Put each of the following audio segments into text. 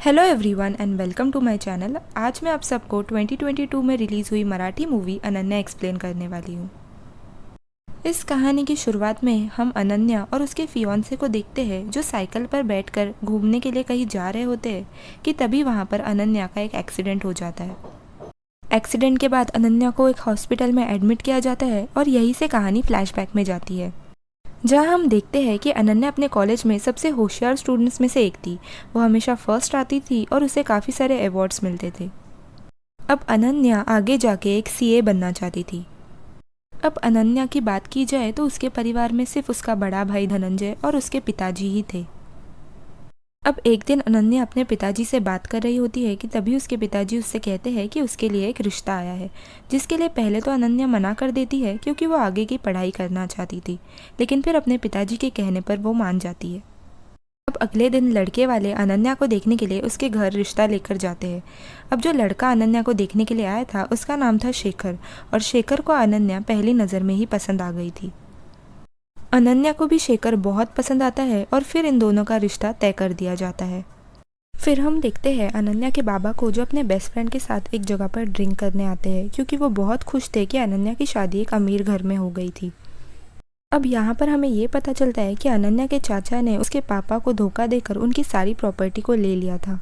Hello everyone and welcome to my channel. आज मैं आप सबको 2022 में रिलीज़ हुई मराठी मूवी अनन्या एक्सप्लेन करने वाली हूँ। इस कहानी की शुरुआत में हम अनन्या और उसके फियांसे को देखते हैं जो साइकिल पर बैठकर घूमने के लिए कहीं जा रहे होते हैं कि तभी वहाँ पर अनन्या का एक एक्सीडेंट हो जाता है। एक्सीडेंट के बाद अनन्या को एक हॉस्पिटल में एडमिट किया जाता है और यहीं से कहानी फ्लैशबैक में जाती है, जहाँ हम देखते हैं कि अनन्या अपने कॉलेज में सबसे होशियार स्टूडेंट्स में से एक थी। वो हमेशा फर्स्ट आती थी और उसे काफ़ी सारे अवार्ड्स मिलते थे। अब अनन्या आगे जाके एक सीए बनना चाहती थी। अब अनन्या की बात की जाए तो उसके परिवार में सिर्फ उसका बड़ा भाई धनंजय और उसके पिताजी ही थे। अब एक दिन अनन्या अपने पिताजी से बात कर रही होती है कि तभी उसके पिताजी उससे कहते हैं कि उसके लिए एक रिश्ता आया है, जिसके लिए पहले तो अनन्या मना कर देती है क्योंकि वो आगे की पढ़ाई करना चाहती थी, लेकिन फिर अपने पिताजी के कहने पर वो मान जाती है। अब अगले दिन लड़के वाले अनन्या को देखने के लिए उसके घर रिश्ता लेकर जाते हैं। अब जो लड़का अनन्या को देखने के लिए आया था उसका नाम था शेखर, और शेखर को अनन्या पहली नज़र में ही पसंद आ गई थी। अनन्या को भी शेखर बहुत पसंद आता है और फिर इन दोनों का रिश्ता तय कर दिया जाता है। फिर हम देखते हैं अनन्या के बाबा को, जो अपने बेस्ट फ्रेंड के साथ एक जगह पर ड्रिंक करने आते हैं क्योंकि वो बहुत खुश थे कि अनन्या की शादी एक अमीर घर में हो गई थी। अब यहाँ पर हमें ये पता चलता है कि अनन्या के चाचा ने उसके पापा को धोखा देकर उनकी सारी प्रॉपर्टी को ले लिया था।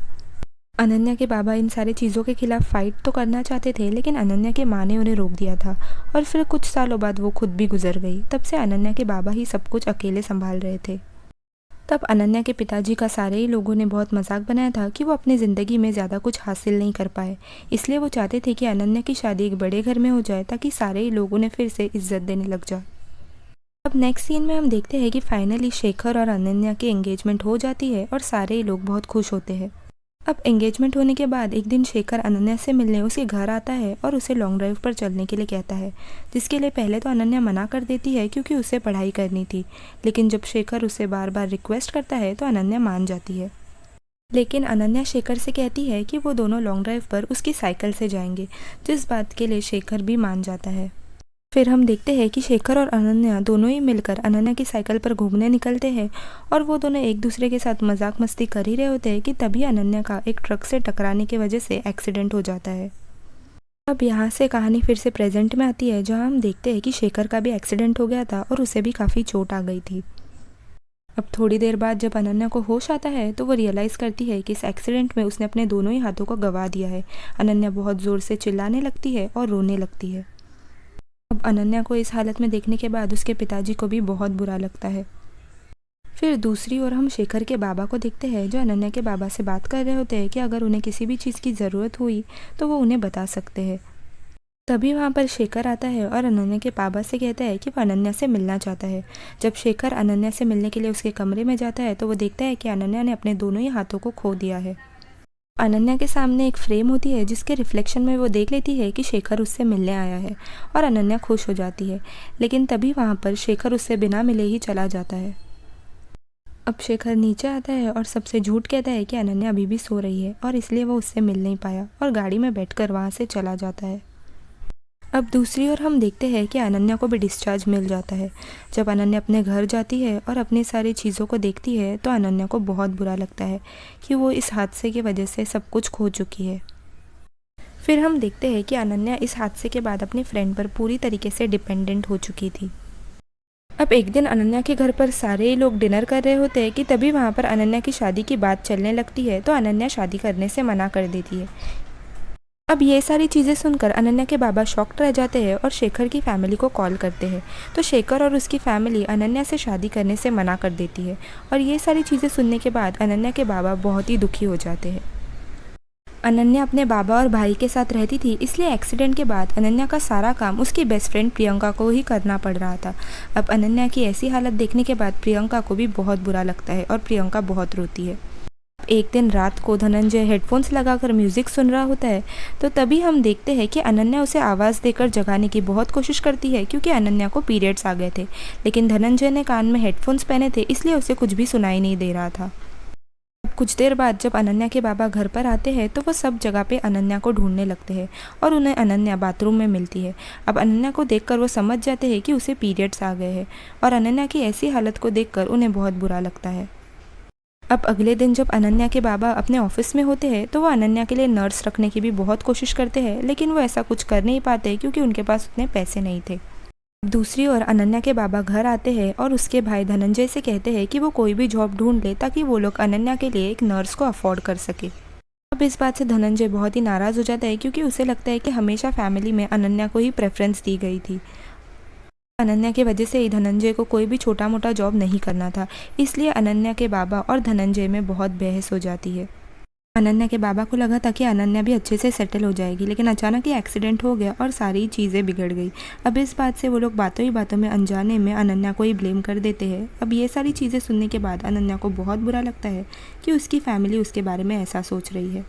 अनन्या के बाबा इन सारी चीज़ों के खिलाफ फाइट तो करना चाहते थे, लेकिन अनन्या के माँ ने उन्हें रोक दिया था और फिर कुछ सालों बाद वो खुद भी गुजर गई। तब से अनन्या के बाबा ही सब कुछ अकेले संभाल रहे थे। तब अनन्या के पिताजी का सारे ही लोगों ने बहुत मजाक बनाया था कि वो अपनी ज़िंदगी में ज़्यादा कुछ हासिल नहीं कर पाए, इसलिए वो चाहते थे कि अनन्या की शादी एक बड़े घर में हो जाए ताकि सारे ही लोग उन्हें फिर से इज्जत देने लग जाए। अब नेक्स्ट सीन में हम देखते हैं कि फाइनली शेखर और अनन्या की एंगेजमेंट हो जाती है और सारे ही लोग बहुत खुश होते हैं। अब एंगेजमेंट होने के बाद एक दिन शेखर अनन्या से मिलने उसके घर आता है और उसे लॉन्ग ड्राइव पर चलने के लिए कहता है, जिसके लिए पहले तो अनन्या मना कर देती है क्योंकि उसे पढ़ाई करनी थी, लेकिन जब शेखर उसे बार बार रिक्वेस्ट करता है तो अनन्या मान जाती है। लेकिन अनन्या शेखर से कहती है कि वो दोनों लॉन्ग ड्राइव पर उसकी साइकिल से जाएंगे, जिस बात के लिए शेखर भी मान जाता है। फिर हम देखते हैं कि शेखर और अनन्या दोनों ही मिलकर अनन्या की साइकिल पर घूमने निकलते हैं और वो दोनों एक दूसरे के साथ मजाक मस्ती कर ही रहे होते हैं कि तभी अनन्या का एक ट्रक से टकराने की वजह से एक्सीडेंट हो जाता है। अब यहाँ से कहानी फिर से प्रेजेंट में आती है, जहाँ हम देखते हैं कि शेखर का भी एक्सीडेंट हो गया था और उसे भी काफ़ी चोट आ गई थी। अब थोड़ी देर बाद जब अनन्या को होश आता है तो वो रियलाइज़ करती है कि इस एक्सीडेंट में उसने अपने दोनों ही हाथों को गंवा दिया है। अनन्या बहुत ज़ोर से चिल्लाने लगती है और रोने लगती है। अब अनन्या को इस हालत में देखने के बाद उसके पिताजी को भी बहुत बुरा लगता है। फिर दूसरी ओर हम शेखर के बाबा को देखते हैं, जो अनन्या के बाबा से बात कर रहे होते हैं कि अगर उन्हें किसी भी चीज़ की ज़रूरत हुई तो वो उन्हें बता सकते हैं। तभी वहाँ पर शेखर आता है और अनन्या के बाबा से कहता है कि वो अनन्या से मिलना चाहता है। जब शेखर अनन्या से मिलने के लिए उसके कमरे में जाता है तो वो देखता है कि अनन्या ने अपने दोनों ही हाथों को खो दिया है। अनन्या के सामने एक फ्रेम होती है जिसके रिफ्लेक्शन में वो देख लेती है कि शेखर उससे मिलने आया है और अनन्या खुश हो जाती है, लेकिन तभी वहाँ पर शेखर उससे बिना मिले ही चला जाता है। अब शेखर नीचे आता है और सबसे झूठ कहता है कि अनन्या अभी भी सो रही है और इसलिए वो उससे मिल नहीं पाया और गाड़ी में बैठकर वहाँ से चला जाता है। अब दूसरी ओर हम देखते हैं कि अनन्या को भी डिस्चार्ज मिल जाता है। जब अनन्या अपने घर जाती है और अपनी सारी चीज़ों को देखती है तो अनन्या को बहुत बुरा लगता है कि वो इस हादसे की वजह से सब कुछ खो चुकी है। फिर हम देखते हैं कि अनन्या इस हादसे के बाद अपने फ्रेंड पर पूरी तरीके से डिपेंडेंट हो चुकी थी। अब एक दिन अनन्या के घर पर सारे ही लोग डिनर कर रहे होते हैं कि तभी वहाँ पर अनन्या की शादी की बात चलने लगती है, तो अनन्या शादी करने से मना कर देती है। अब ये सारी चीज़ें सुनकर अनन्या के बाबा शॉक्ड रह जाते हैं और शेखर की फैमिली को कॉल करते हैं, तो शेखर और उसकी फैमिली अनन्या से शादी करने से मना कर देती है। और ये सारी चीज़ें सुनने के बाद अनन्या के बाबा बहुत ही दुखी हो जाते हैं। अनन्या अपने बाबा और भाई के साथ रहती थी, इसलिए एक्सीडेंट के बाद अनन्या का सारा काम उसकी बेस्ट फ्रेंड प्रियंका को ही करना पड़ रहा था। अब अनन्या की ऐसी हालत देखने के बाद प्रियंका को भी बहुत बुरा लगता है और प्रियंका बहुत रोती है। एक दिन रात को धनंजय हेडफोन्स लगाकर म्यूज़िक सुन रहा होता है, तो तभी हम देखते हैं कि अनन्या उसे आवाज़ देकर जगाने की बहुत कोशिश करती है क्योंकि अनन्या को पीरियड्स आ गए थे, लेकिन धनंजय ने कान में हेडफोन्स पहने थे इसलिए उसे कुछ भी सुनाई नहीं दे रहा था। अब कुछ देर बाद जब अनन्या के बाबा घर पर आते हैं तो वो सब जगह पे अनन्या को ढूंढने लगते हैं और उन्हें अनन्या बाथरूम में मिलती है। अब अनन्या को देखकर वो समझ जाते हैं कि उसे पीरियड्स आ गए हैं और अनन्या की ऐसी हालत को देखकर उन्हें बहुत बुरा लगता है। अब अगले दिन जब अनन्या के बाबा अपने ऑफिस में होते हैं तो वो अनन्या के लिए नर्स रखने की भी बहुत कोशिश करते हैं, लेकिन वो ऐसा कुछ कर नहीं पाते क्योंकि उनके पास उतने पैसे नहीं थे। दूसरी ओर अनन्या के बाबा घर आते हैं और उसके भाई धनंजय से कहते हैं कि वो कोई भी जॉब ढूंढ ले ताकि वो लोग अनन्या के लिए एक नर्स को अफोर्ड कर सके। अब इस बात से धनंजय बहुत ही नाराज़ हो जाता है क्योंकि उसे लगता है कि हमेशा फैमिली में अनन्या को ही प्रेफरेंस दी गई थी। अनन्या की वजह से ही धनंजय को कोई भी छोटा मोटा जॉब नहीं करना था, इसलिए अनन्या के बाबा और धनंजय में बहुत बहस हो जाती है। अनन्या के बाबा को लगा था कि अनन्या भी अच्छे से सेटल हो जाएगी, लेकिन अचानक ही एक्सीडेंट हो गया और सारी चीज़ें बिगड़ गई। अब इस बात से वो लोग बातों ही बातों में अनजाने में अनन्या को ही ब्लेम कर देते हैं। अब ये सारी चीज़ें सुनने के बाद अनन्या को बहुत बुरा लगता है कि उसकी फैमिली उसके बारे में ऐसा सोच रही है।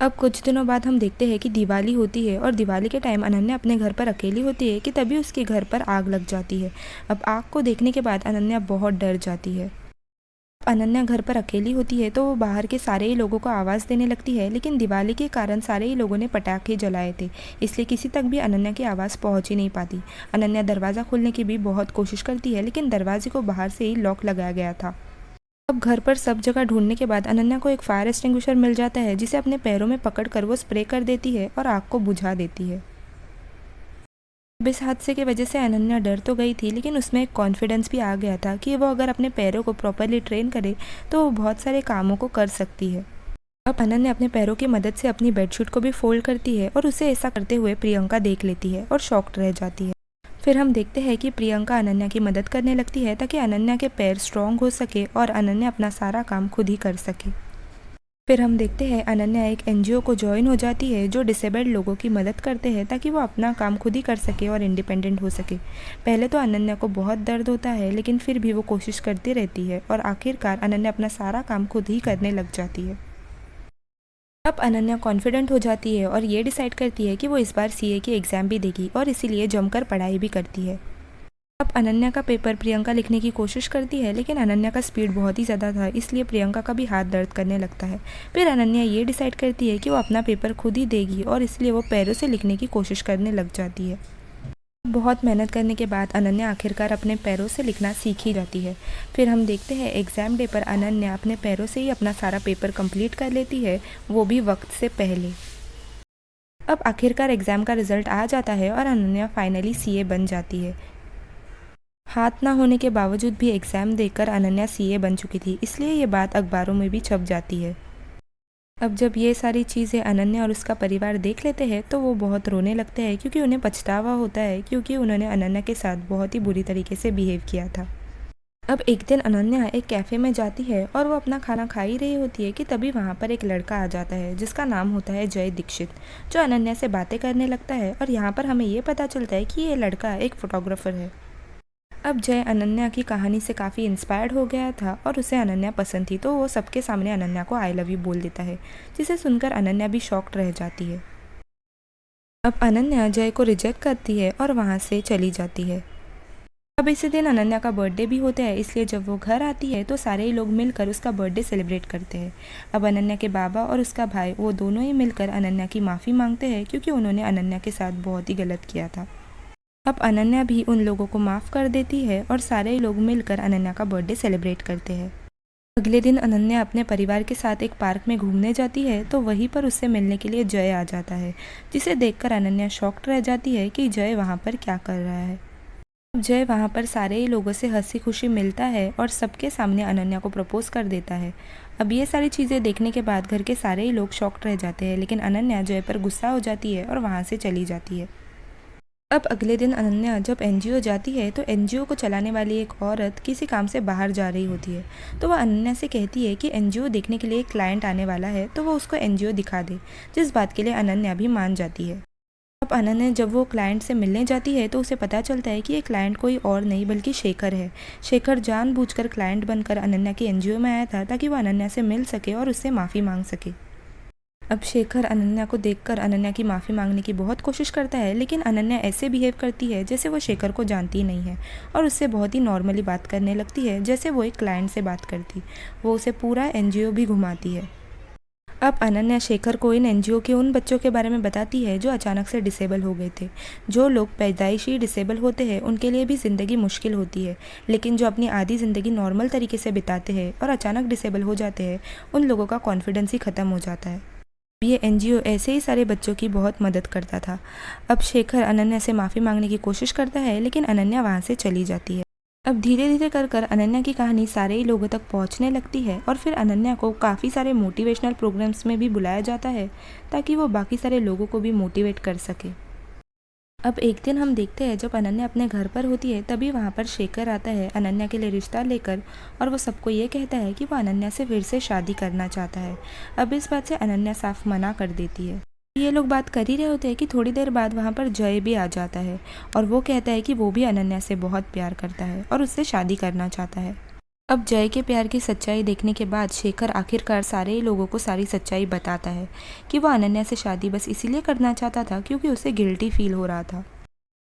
अब कुछ दिनों बाद हम देखते हैं कि दिवाली होती है और दिवाली के टाइम अनन्या अपने घर पर अकेली होती है कि तभी उसके घर पर आग लग जाती है। अब आग को देखने के बाद अनन्या बहुत डर जाती है। अनन्या घर पर अकेली होती है तो वो बाहर के सारे ही लोगों को आवाज़ देने लगती है, लेकिन दिवाली के कारण सारे ही लोगों ने पटाखे जलाए थे, इसलिए किसी तक भी अनन्या की आवाज़ पहुंच ही नहीं पाती। अनन्या दरवाज़ा खोलने की भी बहुत कोशिश करती है, लेकिन दरवाजे को बाहर से ही लॉक लगाया गया था। अब घर पर सब जगह ढूंढने के बाद अनन्या को एक फायर एक्सटिंग्विशर मिल जाता है, जिसे अपने पैरों में पकड़कर वो स्प्रे कर देती है और आग को बुझा देती है। अब इस हादसे की वजह से अनन्या डर तो गई थी, लेकिन उसमें एक कॉन्फिडेंस भी आ गया था कि वो अगर अपने पैरों को प्रॉपरली ट्रेन करे तो वो बहुत सारे कामों को कर सकती है। अब अनन्या अपने पैरों की मदद से अपनी बेडशीट को भी फोल्ड करती है और उसे ऐसा करते हुए प्रियंका देख लेती है और शॉक्ड रह जाती है। फिर हम देखते हैं कि प्रियंका अनन्या की मदद करने लगती है ताकि अनन्या के पैर स्ट्रॉन्ग हो सके और अनन्या अपना सारा काम खुद ही कर सके। फिर हम देखते हैं अनन्या एक एनजीओ को ज्वाइन हो जाती है जो डिसेबल्ड लोगों की मदद करते हैं ताकि वो अपना काम खुद ही कर सके और इंडिपेंडेंट हो सके। पहले तो अनन्या को बहुत दर्द होता है, लेकिन फिर भी वो कोशिश करती रहती है और आखिरकार अनन्या अपना सारा काम खुद ही करने लग जाती है। अब अनन्या कॉन्फिडेंट हो जाती है और ये डिसाइड करती है कि वो इस बार सीए की एग्ज़ाम भी देगी और इसीलिए जमकर पढ़ाई भी करती है। अब अनन्या का पेपर प्रियंका लिखने की कोशिश करती है, लेकिन अनन्या का स्पीड बहुत ही ज़्यादा था, इसलिए प्रियंका का भी हाथ दर्द करने लगता है। फिर अनन्या ये डिसाइड करती है कि वो अपना पेपर खुद ही देगी और इसलिए वो पैरों से लिखने की कोशिश करने लग जाती है। बहुत मेहनत करने के बाद अनन्या आखिरकार अपने पैरों से लिखना सीख ही जाती है। फिर हम देखते हैं एग्ज़ाम डे पर अनन्या अपने पैरों से ही अपना सारा पेपर कंप्लीट कर लेती है, वो भी वक्त से पहले। अब आखिरकार एग्ज़ाम का रिजल्ट आ जाता है और अनन्या फाइनली सीए बन जाती है। हाथ ना होने के बावजूद भी एग्ज़ाम देकर अनन्या सीए बन चुकी थी, इसलिए ये बात अखबारों में भी छप जाती है। अब जब ये सारी चीज़ें अनन्या और उसका परिवार देख लेते हैं तो वो बहुत रोने लगते हैं क्योंकि उन्हें पछतावा होता है क्योंकि उन्होंने अनन्या के साथ बहुत ही बुरी तरीके से बिहेव किया था। अब एक दिन अनन्या एक कैफ़े में जाती है और वो अपना खाना खा ही रही होती है कि तभी वहाँ पर एक लड़का आ जाता है जिसका नाम होता है जय दीक्षित, जो अनन्या से बातें करने लगता है और यहाँ पर हमें ये पता चलता है कि ये लड़का एक फ़ोटोग्राफ़र है। अब जय अनन्या की कहानी से काफ़ी इंस्पायर्ड हो गया था और उसे अनन्या पसंद थी, तो वो सबके सामने अनन्या को आई लव यू बोल देता है, जिसे सुनकर अनन्या भी शॉक्ड रह जाती है। अब अनन्या जय को रिजेक्ट करती है और वहाँ से चली जाती है। अब इसी दिन अनन्या का बर्थडे भी होता है, इसलिए जब वो घर आती है तो सारे ही लोग मिलकर उसका बर्थडे सेलिब्रेट करते हैं। अब अनन्या के बाबा और उसका भाई वो दोनों ही मिलकर अनन्या की माफ़ी मांगते हैं क्योंकि उन्होंने अनन्या के साथ बहुत ही गलत किया था। अब अनन्या भी उन लोगों को माफ़ कर देती है और सारे लोग मिलकर अनन्या का बर्थडे सेलिब्रेट करते हैं। अगले दिन अनन्या अपने परिवार के साथ एक पार्क में घूमने जाती है तो वहीं पर उससे मिलने के लिए जय आ जाता है, जिसे देखकर अनन्या शॉक्ड रह जाती है कि जय वहाँ पर क्या कर रहा है। अब जय वहाँ पर सारे ही लोगों से हंसी खुशी मिलता है और सबके सामने अनन्या को प्रपोज कर देता है। अब ये सारी चीज़ें देखने के बाद घर के सारे ही लोग शॉक्ड रह जाते हैं, लेकिन अनन्या जय पर गुस्सा हो जाती है और वहाँ से चली जाती है। अब अगले दिन अनन्या जब एनजीओ जाती है तो एनजीओ को चलाने वाली एक औरत किसी काम से बाहर जा रही होती है, तो वह अनन्या से कहती है कि एनजीओ देखने के लिए एक क्लाइंट आने वाला है तो वो उसको एनजीओ दिखा दे, जिस बात के लिए अनन्या भी मान जाती है। अब अनन्या जब वो क्लाइंट से मिलने जाती है तो उसे पता चलता है कि ये क्लाइंट कोई और नहीं बल्कि शेखर है। शेखर जानबूझकर क्लाइंट बनकर अनन्या के एनजीओ में आया था ताकि वो अनन्या से मिल सके और उससे माफ़ी मांग सके। अब शेखर अनन्या को देखकर अनन्या की माफ़ी मांगने की बहुत कोशिश करता है, लेकिन अनन्या ऐसे बिहेव करती है जैसे वो शेखर को जानती ही नहीं है और उससे बहुत ही नॉर्मली बात करने लगती है जैसे वो एक क्लाइंट से बात करती। वो उसे पूरा एनजीओ भी घुमाती है। अब अनन्या शेखर को इन एनजीओ के उन बच्चों के बारे में बताती है जो अचानक से डिसेबल हो गए थे। जो लोग पैदाइशी डिसेबल होते हैं उनके लिए भी ज़िंदगी मुश्किल होती है, लेकिन जो अपनी आधी ज़िंदगी नॉर्मल तरीके से बिताते हैं और अचानक डिसेबल हो जाते हैं, उन लोगों का कॉन्फिडेंस ही ख़त्म हो जाता है। ये एनजीओ ऐसे ही सारे बच्चों की बहुत मदद करता था। अब शेखर अनन्या से माफ़ी मांगने की कोशिश करता है, लेकिन अनन्या वहाँ से चली जाती है। अब धीरे धीरे कर कर अनन्या की कहानी सारे ही लोगों तक पहुंचने लगती है और फिर अनन्या को काफ़ी सारे मोटिवेशनल प्रोग्राम्स में भी बुलाया जाता है ताकि वो बाकी सारे लोगों को भी मोटिवेट कर सके। अब एक दिन हम देखते हैं जब अनन्या अपने घर पर होती है तभी वहाँ पर शेखर आता है अनन्या के लिए रिश्ता लेकर, और वो सबको ये कहता है कि वो अनन्या से फिर से शादी करना चाहता है। अब इस बात से अनन्या साफ मना कर देती है। ये लोग बात कर ही रहे होते हैं कि थोड़ी देर बाद वहाँ पर जय भी आ जाता है और वो कहता है कि वो भी अनन्या से बहुत प्यार करता है और उससे शादी करना चाहता है। अब जय के प्यार की सच्चाई देखने के बाद शेखर आखिरकार सारे ही लोगों को सारी सच्चाई बताता है कि वो अनन्या से शादी बस इसीलिए करना चाहता था क्योंकि उसे गिल्टी फील हो रहा था।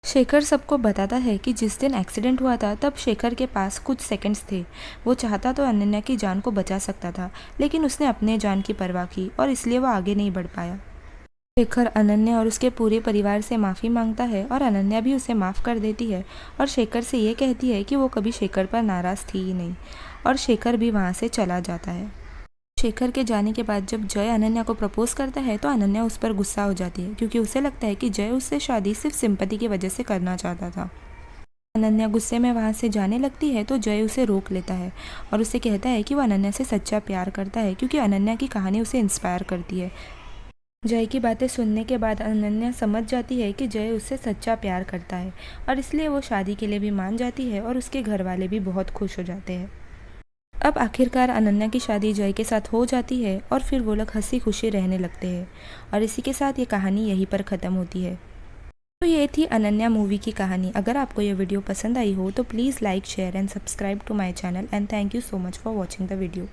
शेखर सबको बताता है कि जिस दिन एक्सीडेंट हुआ था तब शेखर के पास कुछ सेकंड्स थे। वो चाहता तो अनन्या की जान को बचा सकता था, लेकिन उसने अपने जान की परवाह की और इसलिए वो आगे नहीं बढ़ पाया। शेखर अनन्या और उसके पूरे परिवार से माफ़ी मांगता है और अनन्या भी उसे माफ़ कर देती है और शेखर से ये कहती है कि वो कभी शेखर पर नाराज़ थी ही नहीं, और शेखर भी वहाँ से चला जाता है। शेखर के जाने के बाद जब जय अनन्या को प्रपोज करता है तो अनन्या उस पर गुस्सा हो जाती है क्योंकि उसे लगता है कि जय उससे शादी सिर्फ सिंपैथी की वजह से करना चाहता था। अनन्या गुस्से में वहाँ से जाने लगती है तो जय उसे रोक लेता है और उसे कहता है कि वो अनन्या से सच्चा प्यार करता है क्योंकि अनन्या की कहानी उसे इंस्पायर करती है। जय की बातें सुनने के बाद अनन्या समझ जाती है कि जय उससे सच्चा प्यार करता है और इसलिए वो शादी के लिए भी मान जाती है और उसके घर वाले भी बहुत खुश हो जाते हैं। अब आखिरकार अनन्या की शादी जय के साथ हो जाती है और फिर वो लोग हंसी खुशी रहने लगते हैं और इसी के साथ ये कहानी यहीं पर ख़त्म होती है। तो ये थी अनन्या मूवी की कहानी। अगर आपको ये वीडियो पसंद आई हो तो please like, share and subscribe to my channel, and thank you so much for watching the video.